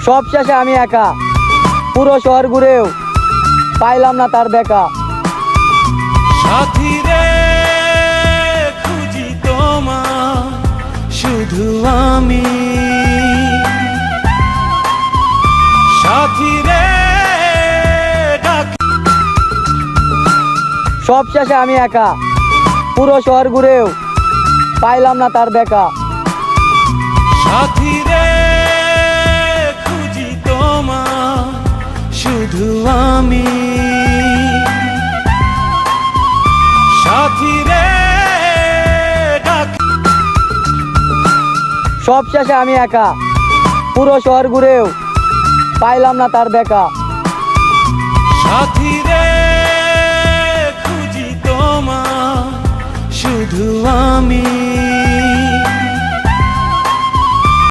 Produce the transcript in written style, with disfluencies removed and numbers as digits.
সব শেষে আমি একা, পুরো শহর ঘুরেও পাইলাম না তার দেখা। সাথী রে খুঁজি তোমার শুধু আমি, সাথী রে ডাকি। সব শেষে আমি একা, পুরো শহর ঘুরেও পাইলাম না তার দেখা। সাথী রে খুঁজি তোমার শুধু আমি, সাথী রে ডাকি। সব শেষে আমি একা, পুরো শহর ঘুরেও পাইলাম না তার দেখা। সাথী রে খুঁজি তোমার শুধু আমি।